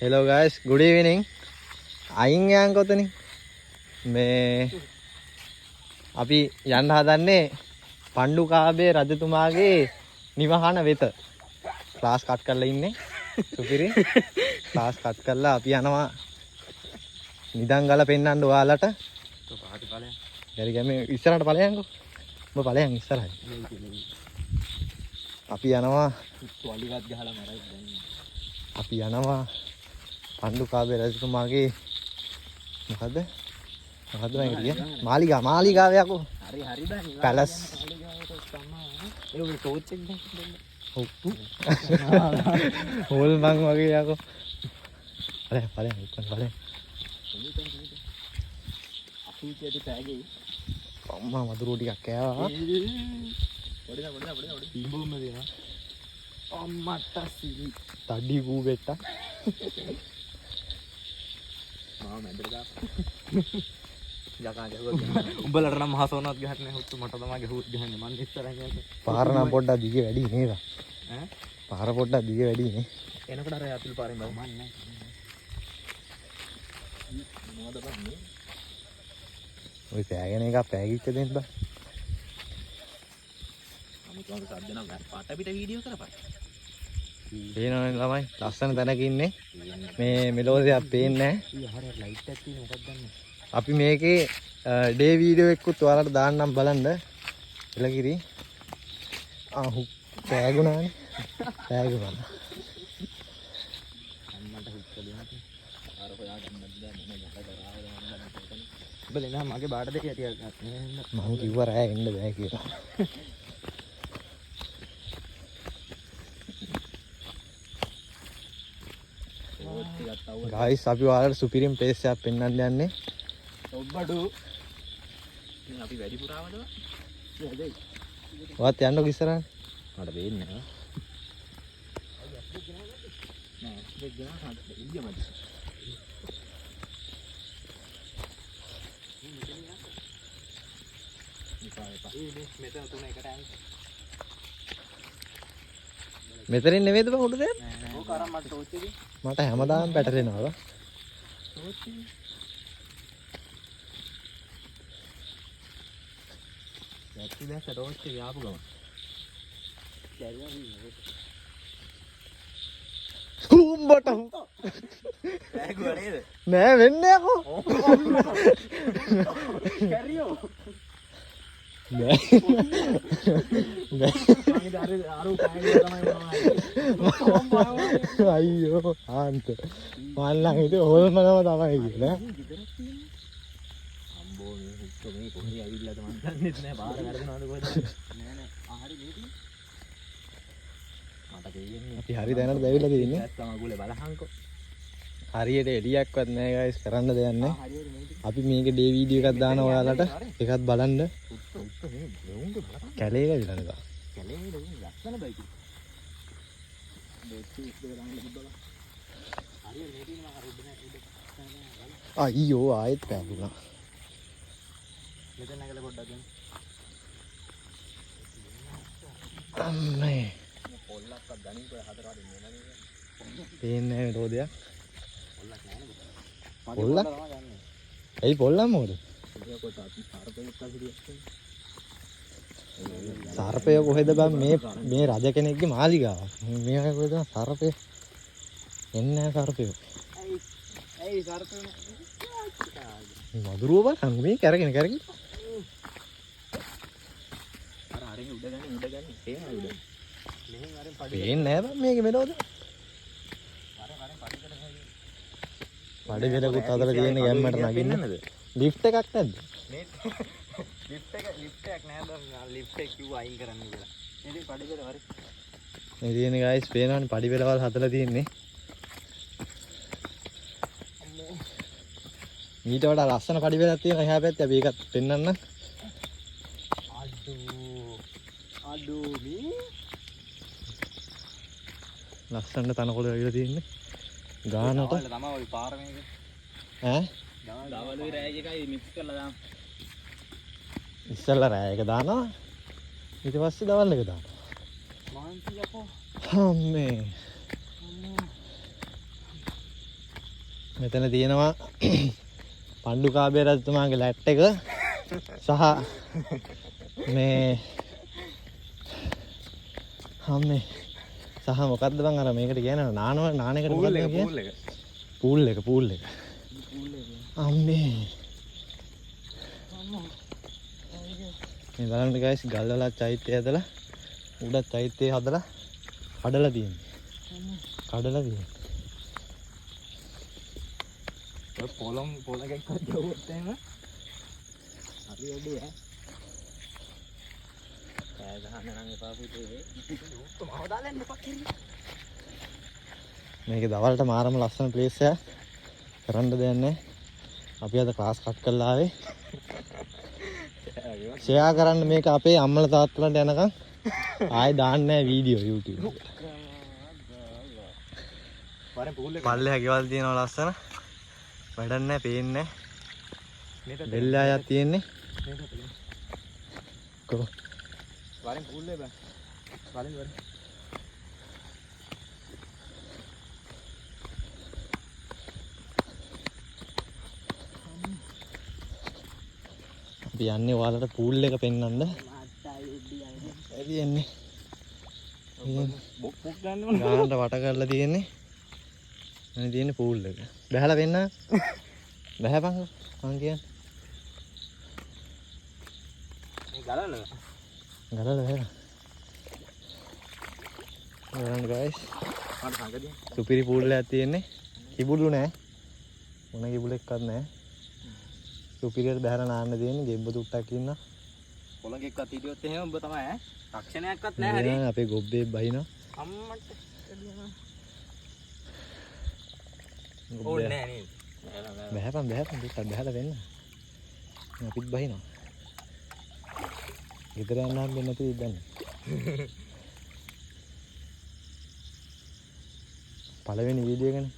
Hello guys, good evening. අයින් යන් කොතනින් මේ අපි යන්න හදන්නේ පණ්ඩුකාභය රජතුමාගේ නිවහන වෙත. ක්ලාස් කට් කරලා ඉන්නේ සුපිරි. ක්ලාස් කට් කරලා අපි යනවා නිදන් ගල පෙන්නන්න ඔයාලට. පාටි ඵලයන්. හරි ගමේ ඉස්සරහට ඵලයන්කෝ. ඔබ ඵලයන් ඉස්සරහයි. අපි යනවා වලිගත් ගහලා මරයි දැන්. අපි යනවා පණ්ඩුකාභය රජතුමාගේ මොකද්ද මම කියන්නේ මාලිගාව යකෝ. හරි බෑ. පැලස්. ඒක ටෝච් එක දෙන්න. හොල් මං වගේ යකෝ. ඵලයන්. අපි ඉතින් තෑගේ අම්මා මදුරුව ටිකක් කෑවා. පොඩි ඉඹුම දෙනවා. අම්මට සීනි තඩි කූබෙට්ට මාව මැදට දාපන්. යකා ගැහුවා. උඹලට නම් මහසෝනවත් ගහන්නේ නැහැ. උත්තු මට තමයි ගැහුවොත් ගහන්නේ. මං ඉස්සරහින් යන්නේ. පාර නම් පොඩ්ඩක් දිග වැඩි නේද? ඈ? පාර පොඩ්ඩක් දිග වැඩි නේ. එනකොට අර අතුල් පාරෙන් බව මන් නැහැ. මොනවද බන්නේ? ඔය පෑගෙන එක පෑගිච්ච දෙන්න බෑ. අමුතුම සද්ද නම් පාට අපිට වීඩියෝ කරපන්. පේනවනේ ළමයි ලස්සන තැනක ඉන්නේ. මේ මෙලෝදියක් පේන්නේ නැහැ. හරියට ලයිට් එකක් තියෙන මොකක්ද දන්නේ. අපි මේකේ ඩේ වීඩියෝ එකකුත් ඔයාලට දාන්නම් බලන්න. එලගිරි. ආහු පෑගුණානේ. පෑගුණා. අම්මට හිට්ටලියක්. අර හොයා ගන්නත් බෑ මොන යකඩ කරාවද මම බලන්න. බල නෑ මගේ බාඩ දෙක ඇටියක් ගන්න. මම කිව්වා රෑ එන්න බෑ කියලා. ගයිස් අපි ඔයාලට සුපිරිම ප්ලේස් එකක් පෙන්වන්න යන්නේ. ඔබ්බඩු. ඉතින් අපි වැඩි පුරාවද? ඔයත් යන්නකො ඉස්සරහට. මට වෙන්නේ නැහැ. නෑ දෙක් ගනවා ඉන්දියාමද. මෙතන තුන එකට යන්නේ. මෙතනින් නෙමෙයිද බං උඩ දෙන්න? නෑ ඕක අරන් මට ටෝච් එකේ. මට හැමදාම පැටලෙනවා. ටෝච් එක. දැක්කේ දැක්ක ටෝච් එක ආපු ගමන්. උඹට බෑගුවා නේද? නෑ වෙන්නේ යකෝ. කැරියෝ. නෑ. අයියෝ ආන්ත මල්ලන් හිතේ හොල්මනම තමයි කියලා. අම්බෝ මේ හුස්ස මේ කොහේ ඇවිල්ලාද මන් දන්නේ නැහැ. බාර වැරදුනාද කොහෙද? නෑ ආහරි මේටි. මට දෙන්නේ. අපි හරි දැනට දැවිලා තියෙන්නේ. නැත්තම් අගුලේ බලහන්කෝ. හරියට එළියක්වත් නැහැ ගයිස් කරන්න දෙයක් නැහැ. අපි මේකේ ඩේ වීඩියෝ එකක් දානවා ඔයාලට. ඒකත් බලන්න. කැලේ ගිහලා නේද? කැලේ නේද? ලස්සන බයික්. අයියෝ ආයෙත් පැගුණා. මෙතන නැගලා පොඩ්ඩක් ගන්න. අම්මේ. පොල්ලක්වත් ගණන් කොහෙ හතර වදින් නේද? පේන්නේ නැහැ රෝදයක්. පොල්ලක් නැහැ නේද? පොල්ලක්? ඇයි පොල්ලක් මොකද? සර්පය කොහෙද බං මේ රජ කෙනෙක්ගේ මාලිගාවක්. මේ කොහෙද සර්පය? එන්නේ නැහැ සර්පය. ඇයි සර්පය? මදුරුව බලන්න මේ කරගෙන. අර හරිය උඩ ගන්නේ. පේනවා උඩ. මෙහෙන් අරින් පඩි. පේන්නේ නැහැ බං මේකේ මෙලොවද? පඩි වෙලකුත් අතල තියෙන ගැම්මට නගින්න. ලිෆ්ට් එකක් නැද්ද? මේ ලිෆ්ට් එකක් නෑ බං. ලිෆ්ට් එක කිව්වා අයින් කරන්න කියලා. ඉතින් පඩි වෙල හරි. මේ තියෙන ගයිස් පේනවනේ පඩි වෙලවල් හදලා තියෙන්නේ. මීට වඩා ලස්සන පඩි වෙලක් තියෙනවා එහා පැත්තේ. අපි ඒකත් පෙන්නන්න. අඩෝ මේ ලස්සන තනකොළ වගේ තියෙන්නේ. ගානට තමයි ওই පාර මේක. ඈ? දවල්ුයි රෑයි එකයි මික්ස් කරලා දාන්න. ඉස්සෙල්ලා රෑ එක දානවා. ඊට පස්සේ දවල් එක දානවා. මාන්ති යකෝ. අම්මේ. මෙතන තියෙනවා පණ්ඩුකාභය රජතුමාගේ ලැට් එක සහ මේ අම්මේ සහ මොකද්ද බං අර මේකට කියන්නේ නාන එකට මොකද්ද කියන්නේ? පූල් එක. අම්මේ මේ බලන්න guys ගල් වල චෛත්‍ය හදලා උඩ චෛත්‍ය හදලා කඩලා තියෙන්නේ. පොලම් එකක් ගවුවොත් එහෙම හරි වැඩේ ඈ. කෑ ගහන්න නම් එපා පුතේ. උත්තම හදාලන්න එපා කිරි. මේක දවල්ට මාරම ලස්සන ප්ලේස් එකක්. කරන්න දෙයක් නැහැ. අපි අද ක්ලාස් කට් කරලා ආවේ. ෂෙයා කරන්න මේක අපේ අම්මලා තාත්තලාට යනකම් ආයෙ දාන්නේ නැහැ වීඩියෝ YouTube එකට. පල්ලෙහා ගෙවල් තියෙනවා ලස්සන. වැඩක් නැහැ, පේන්නේ නැහැ. බෙල්ලායක් තියෙන්නේ. කොහොම? වරෙන් පූල්ලේ බං. වරෙන්. අපි යන්නේ ඔයාලට පූල් එක පෙන්වන්න. ඇයි එන්නේ? බොක් ගන්න ඕන. ගානට වට කරලා තියෙන්නේ. අනේ තියෙන්නේ පූල් එක. බහැලා වෙන්න. බහැපන් මං කියන්නේ. මේ ගලන. ගලලා බහැලා. බලන්න guys. මට සංගදිය. සුපිරි පූල් එකක් තියෙන්නේ. කිඹුළු නෑ. මොන කිඹුළු එක්කත් නෑ. සුපිරියට බහැලා නාන්න තියෙන්නේ. ගෙබ්බ තුට්ටක් ඉන්නවා. පොළඟෙක්වත් හිටියොත් එහෙම ඔබ තමයි ඈ. තාක්ෂණයක්වත් නෑ හරි. අපේ ගොබ්බේ බහිනවා. අම්මට ඕනේ නෑ නේද? බහැපන් දෙකක් බහැලා වෙන්න. අපිත් බහිනවා. ගෙදර යන්න හම්බෙන්නේ නැතුව ඉඳන්නේ. පළවෙනි වීඩියෝ එකනේ.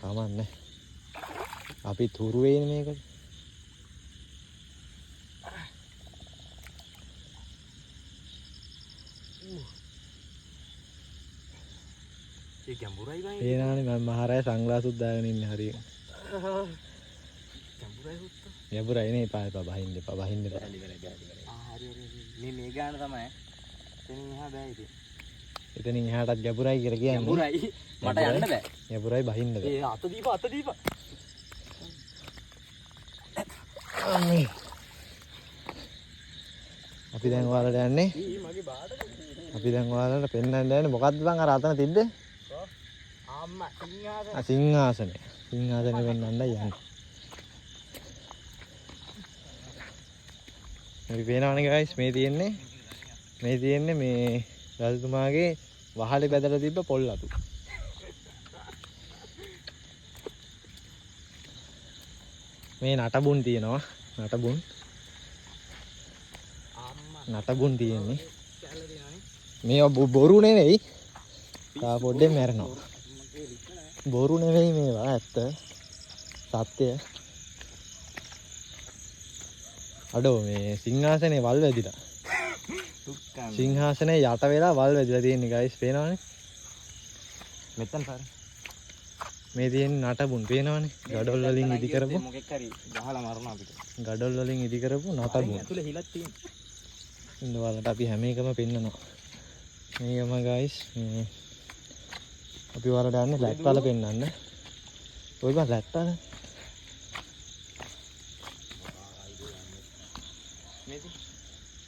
කමන්නේ. අපි තුරු වෙන්නේ මේකට. ඒ ගැඹුරයි බං. ඒනානේ මම මහරය සංග්ලාසුත් දාගෙන ඉන්නේ හරියට. ගැඹුරයි හුත්ත. ගැඹුරයි නේ බහින්න එපා. හරි. මේ ගාන තමයි. එතනින් එහා බෑ ඉතින්. එතනින් එහාටත් ගැඹුරයි කියලා කියන්නේ. ගැඹුරයි. මට යන්න බෑ. ගැඹුරයි බහින්න බෑ. ඒ අත දීප. අම්මේ. අපි දැන් ඔයාලට යන්නේ. මගේ බාඩ. අපි දැන් ඔයාලට පෙන්වන්න යන්නේ මොකද්ද බං අර අතන තිබ්බේ? අම්මා සිංහාසන. සිංහාසනේ. සිංහාසනේ වෙන්නන්නයි යන්නේ. මේ පේනවනේ guys මේ තියෙන්නේ මේ රජතුමාගේ වහලේ බැදලා තිබ්බ පොල් අතු. මේ නටබුන් තියෙනවා. නටබුන් තියෙන්නේ. මේ බොරු නෙවෙයි. තා පොඩ්ඩෙන් මැරෙනවා. බොරු නෙවෙයි මේවා ඇත්ත. සත්‍ය. අඩෝ මේ සිංහාසනේ වල් වැදිලා. සිංහාසනේ යට වෙලා වල් වැදිලා තියෙන්නේ guys පේනවනේ. මෙතන පාර. මේ තියෙන නටබුන් පේනවනේ. ගඩොල් වලින් ඉදි කරපු. මොකෙක් හරි ගහලා මරනවා අපිට. ගඩොල් වලින් ඉදි කරපු නටබුන්. ඇතුලේ හිලක් තියෙනවා. ඉන්න වලට අපි හැම එකම පෙන්නනවා. මේකම guys මේ අපි වලට යන්නේ ලැට් වල පෙන්නන්න. ඔය බා ලැට් වල.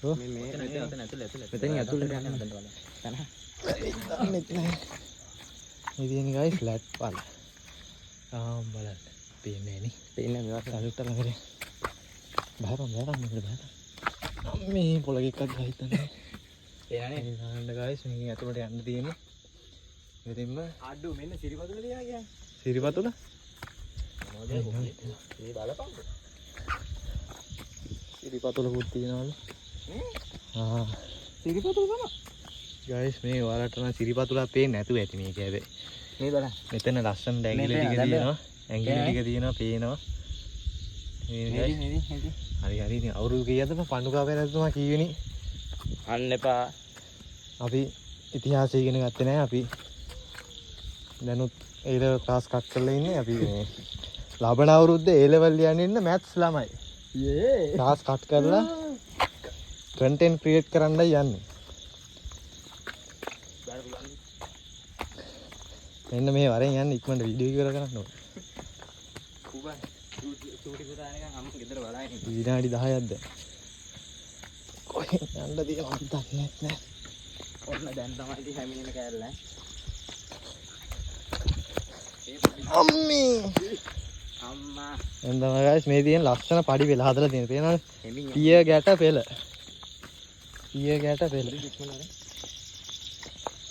මේ ඇතුලේ. මෙතන ඇතුලේ යන්න හදන්න වල. මේ තියෙන guys ලැට් වල. බලන්න. පේන්නේ නේ. පේන්නේ මේවත් අලුත් තරම් බහරම් මේකට බහරම්. මේ පොළගෙක්වත් ගහිතන්නේ. එනනේ. ගහන්න guys මේකෙන් ඇතුලට යන්න තියෙන්නේ. ඉතින්ම අඩු මෙන්න සිරිපතුල තියනවා කියන්නේ. සිරිපතුල? මොනවද මේ බලපං. සිරිපතුලකුත් තියනවලු. සිරිපතුල තමයි. guys මේ ඔයාලට නම් සිරිපතුලක් පේන්නේ නැතුව ඇති මේක හැබැයි. මේ බලන්න. මෙතන ලස්සන ඇඟිලි ටික තියෙනවා. ඇඟිලි ටික තියෙනවා පේනවා. හරි ඉතින් අවුරුදු කීයද පණ්ඩුකාභය රජතුමා කීවෙනි? අන්න එපා. අපි ඉතිහාසය ඉගෙන ගත්තේ නැහැ. අපි දැනුත් ඒ ලෙවල් ක්ලාස් කට් කරලා ඉන්නේ අපි මේ ලබන අවුරුද්දේ ඒ ලෙවල් ලියන්න ඉන්න මැත්ස් ළමයි. ක්ලාස් කට් කරලා කන්ටෙන්ට් ක්‍රියේට් කරන්නයි යන්නේ. මෙන්න මේ වරෙන් යන්න ඉක්මනට වීඩියෝ ඉවර කරන්න ඕනේ. විනාඩි 10ක් දැන්. කොහෙන් යන්නද කියලා මම දන්නේ නැහැ. ඔන්න දැන් තමයි ඉතින් හැමිනෙන කෑල්ල ඈ. අම්මේ අම්මා දැන් තමයි guys මේ තියෙන ලස්සන පඩි පෙළ හදලා තියෙන. පේනවද? හැමින් පිය ගැට පෙළ. පිය ගැට පෙළ.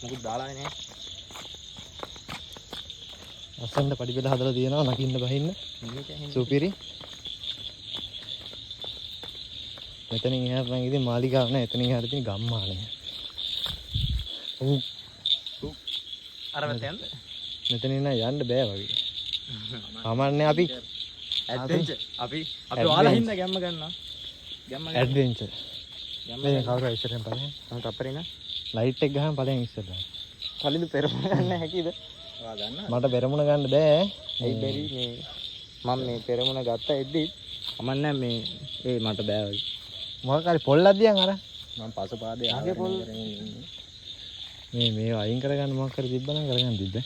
මොකද දාලානේ නැහැ. ලස්සන පඩි පෙළ හදලා තියෙනවා නකින්න බහින්න. සුපිරි. මෙතනින් එහාට නම් ඉතින් මාලිගාව නෑ. එතනින් එහාට තියෙන ගම්මානය. අර වැටෙන්ද? මෙතනින් නම් යන්න බෑ වගේ. සාමාන්‍යයෙන් අපි ඇඩ්වෙන්චර් අපි ඔයාලා හින්දා ගැම්ම ගන්නවා. ගැම්ම ඇඩ්වෙන්චර්. මේ කවුරු ඉස්සරහෙන් බලන්න. මම තප්පරේ නා. ලයිට් එක ගහම ඵලයන් ඉස්සරලා. කලින්ද පෙරමුණ ගන්න හැකිද? ඔයා ගන්න. මට පෙරමුණ ගන්න බෑ. ඇයි බැරි මේ මම මේ පෙරමුණ ගත්ත එද්දි අමන්නේ මේ මට බෑ වගේ. මොකක් හරි පොල්ලක් දියන් අර. මම පසුපාදේ ආගේ පොල්. මේ අයින් කරගන්න මොකක් හරි තිබ්බනම් කරගන්න තිබ්බ.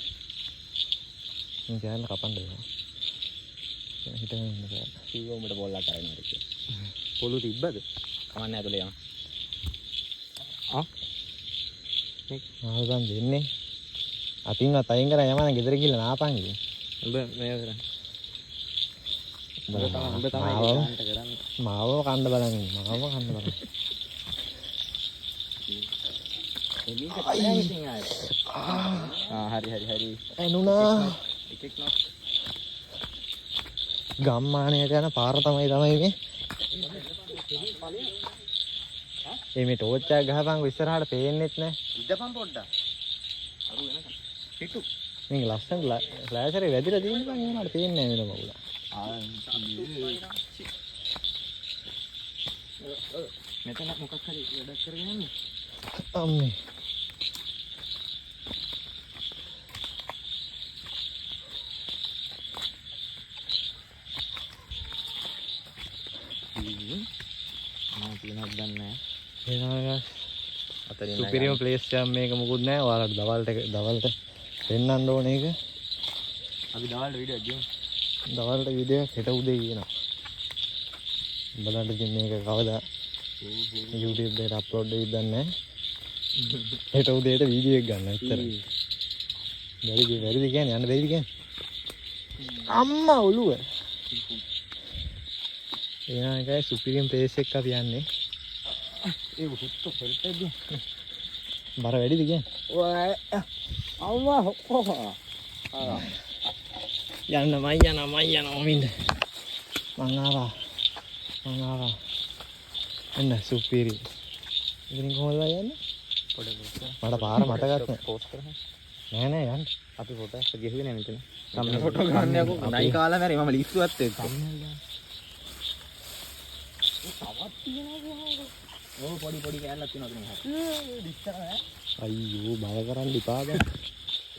මම කෑල්ල කපන්න දෙනවා. හිටගෙන ඉන්න කෑල්ල. කීව උඹට පොල්ලක් අරගෙන ඉන්න කියලා. පොළු තිබ්බද? කමන්නේ ඇතුලේ යන්න. ආවදන් දෙන්නේ. අතින්වත් අයින් කරා යමන ගෙදර ගිහලා නාපන් ඉතින්. උඹ මේ කරන්නේ. උඹ තමයි කරන්නේ. මාවව කන්න බලන් ඉන්නේ. මාවව කන්න බලන්. හරි එනුනා එකෙක් නෝ ගම්මානයට යන පාර තමයි මේ. මේ ටෝච් එක ගහපන්කො ඉස්සරහට පේන්නෙත් නැහැ. ඉඳපන් පොඩ්ඩක්. අරු වෙනකන්. පිටු. මේක ලස්සන ෆ්ලෑෂරේ වැදිලා තියෙන බං ඒනට පේන්නේ නැහැ වෙන මගුල. මෙතන මොකක් හරි වැඩක් කරගෙන යන්නේ. අම්මේ. තියෙනවද දන්නේ නැහැ. එනවා අතරින් සුපිරිම ප්ලේස් එකක් මේක මොකුත් නැහැ. ඔයාලට දවල්ට පෙන්නන්න ඕනේ ඒක. අපි දවල්ට වීඩියෝ ගියමු. දවල්ට වීඩියෝ හෙට උදේ කියනවා. බලන්න ඉතින් මේක කවදා YouTube එකට අප්ලෝඩ් වෙයිද දන්නේ නැහැ. හෙට උදේට වීඩියෝ එක ගන්න විතරයි. බැරිද කියන්නේ යන්න බැරිද කියන්නේ? අම්මා ඔළුව. එනවා එකයි සුපිරිම ප්ලේස් එකක් අපි යන්නේ. ඒ හුත්ත හෙල්පෙද්ද? බර වැඩිද කියන්නේ? ඔය අම්මා හොක්කෝ. යන්න මින්ද. මං ආවා. එන්න සුපිරි. ඉතින් කොහොමද යන්නේ? මට පාර මතකත් නැහැ. පෝස්ට් කරන්න. නෑ යන්න. අපි ෆොටෝ එක ගෙහුවේ නෑ මෙතන. සම්මත ෆොටෝ ගන්න යකෝ. නයි කාලා මැරි මම ලිස්සුවත් එක්ක. තවත් තියෙනවා. ඕ පොඩි කෑල්ලක් තියෙනවා මෙතන. දිස්සර නෑ. අයියෝ බය කරන්න ඉපා දැන්.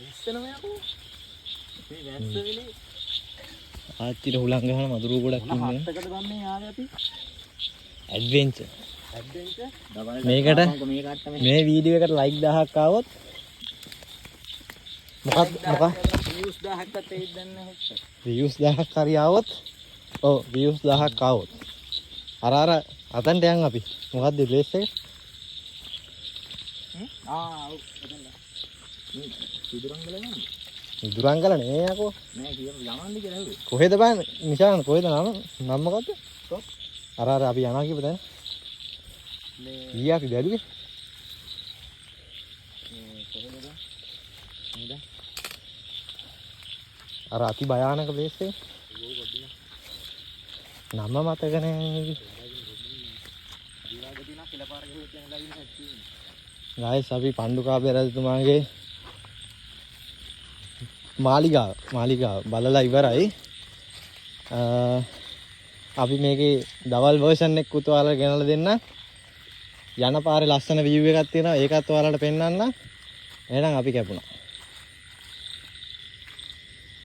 ඉස්සනම යකෝ. මේ වැස්ස වෙලේ ආච්චිට හුලං ගහන මදුරු ගොඩක් ඉන්නේ. හත්තකට ගන්නේ ආවේ අපි. ඇඩ්වෙන්චර්. මේකට මේ වීඩියෝ එකට ලයික් 1000ක් ආවොත් මොකක් views 1000ක්වත් එයිද දන්නේ නැහැ. views 1000ක් හරි ආවොත් ඔව් views 1000ක් ආවොත් අර අතන්ට යන් අපි. මොකද්ද ප්ලේස් එක? ඔව් එතන. විදුරංගල යන්නේ. විදුරංගල නේ යකෝ. නෑ කියමු යමන්ද කියලා හෙව්වේ. කොහෙද බං නිශාන් කොහෙද නම මොකද්ද? අර අපි යනවා කියපු තැන. ඊයේ අපි බැලුවේ. කොහෙද? නේද? අර අති භයානක ප්ලේස් එක. නම මතක නැහැ. ගායිස් අපි පණ්ඩුකාභය රජතුමාගේ මාලිගාව බලලා ඉවරයි. අපි මේකේ දවල් වර්ෂන් එකකුත් ඔයාලට ගෙනල්ලා දෙන්න. යන පාරේ ලස්සන view එකක් තියෙනවා. ඒකත් ඔයාලට පෙන්වන්න. එහෙනම් අපි කැපුණා.